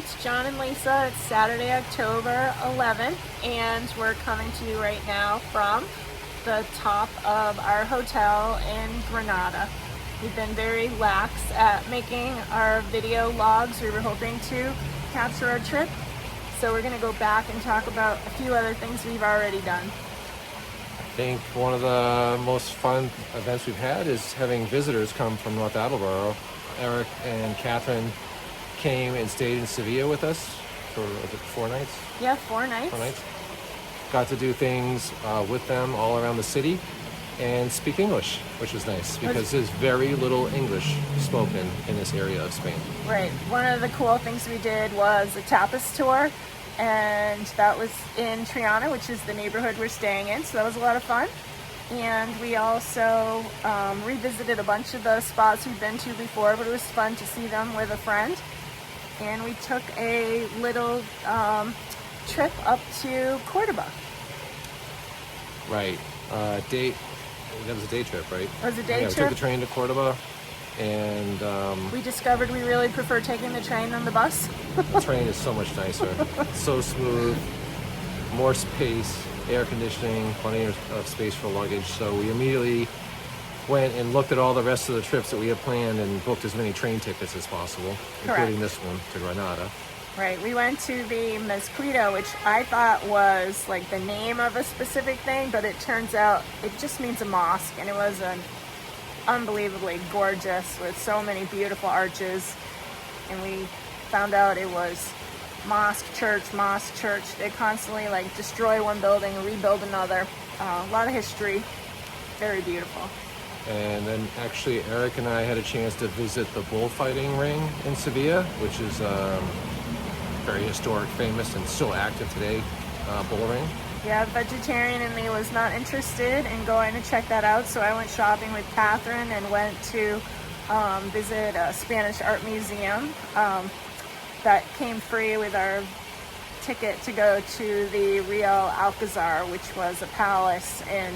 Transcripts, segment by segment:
it's John and Lisa. It's Saturday, October 11th, and we're coming to you right now from the top of our hotel in Granada. We've been very lax at making our video logs. We were hoping to capture our trip, so we're going to go back and talk about a few other things we've already done. I think one of the most fun events we've had is having visitors come from North Attleboro. Eric and Catherine came and stayed in Sevilla with us for, was it 4 nights? Yeah, 4 nights. 4 nights. Got to do things with them all around the city and speak English, which is nice because there's very little English spoken in this area of Spain. Right. One of the cool things we did was a tapas tour, and that was in Triana, which is the neighborhood we're staying in, so that was a lot of fun. And we also revisited a bunch of the spots we've been to before, but it was fun to see them with a friend. And we took a little trip up to Cordoba. Right. That was a day trip, right? It was a day trip. trip. We took the train to Cordoba, and we discovered we really prefer taking the train than the bus. the train is so much nicer. It's so smooth, more space, air conditioning, plenty of space for luggage. So we immediately went and looked at all the rest of the trips that we had planned and booked as many train tickets as possible, including this one to Granada. Right, we went to the Mezquita, which I thought was like the name of a specific thing, but it turns out it just means a mosque, and it was an unbelievably gorgeous with so many beautiful arches. And we found out it was mosque, church. They constantly like destroy one building, rebuild another. A lot of history, very beautiful. And then actually Eric and I had a chance to visit the bullfighting ring in Sevilla, which is very historic, famous, and still active today bull ring. Yeah, vegetarian in me was not interested in going to check that out, so I went shopping with Catherine and went to visit a Spanish art museum that came free with our ticket to go to the Real Alcazar, which was a palace in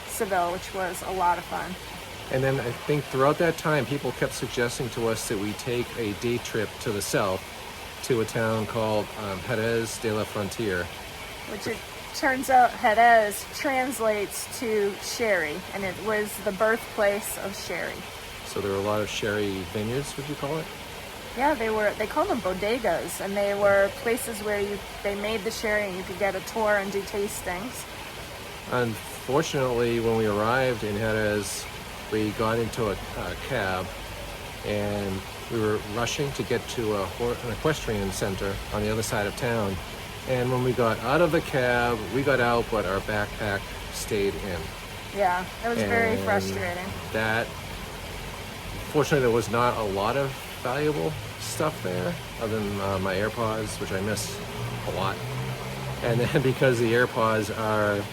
Seville, which was a lot of fun. And then I think throughout that time, people kept suggesting to us that we take a day trip to the south to a town called Jerez de la Frontera. Which it turns out Jerez translates to sherry, and it was the birthplace of sherry. So there were a lot of sherry vineyards, would you call it? Yeah, they called them bodegas, and they were places where they made the sherry and you could get a tour and do tastings. Unfortunately, when we arrived in Jerez, we got into a cab, and we were rushing to get to an equestrian center on the other side of town. And when we got out of the cab, we got out, but our backpack stayed in. Yeah, it was very frustrating. Fortunately, there was not a lot of valuable stuff there, other than my AirPods, which I miss a lot. And then because the AirPods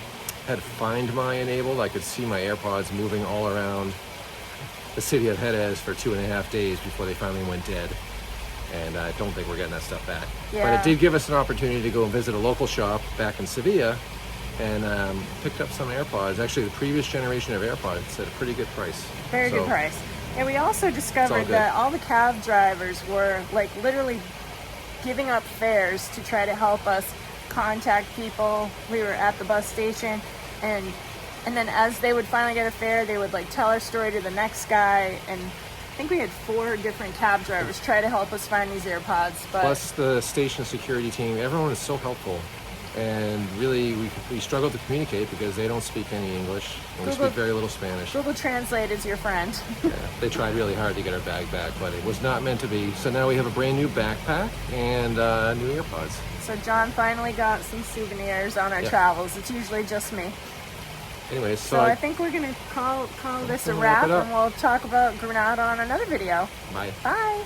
had Find My enabled, I could see my AirPods moving all around the city of Jerez for 2.5 days before they finally went dead. And I don't think we're getting that stuff back. Yeah. But it did give us an opportunity to go and visit a local shop back in Sevilla and picked up some AirPods. Actually, the previous generation of AirPods at a pretty good price. Very good price. And we also discovered that all the cab drivers were like literally giving up fares to try to help us contact people. We were at the bus station, and then as they would finally get a fare, they would like tell our story to the next guy. And I think we had 4 different cab drivers try to help us find these AirPods. But plus the station security team, everyone is so helpful. And really, we struggled to communicate because they don't speak any English, and we speak very little Spanish. Google Translate is your friend. Yeah, they tried really hard to get our bag back, but it was not meant to be. So now we have a brand new backpack and new AirPods. So John finally got some souvenirs on our travels. It's usually just me. Anyways, so I think we're going to call this a wrap, and we'll talk about Granada on another video. Bye. Bye.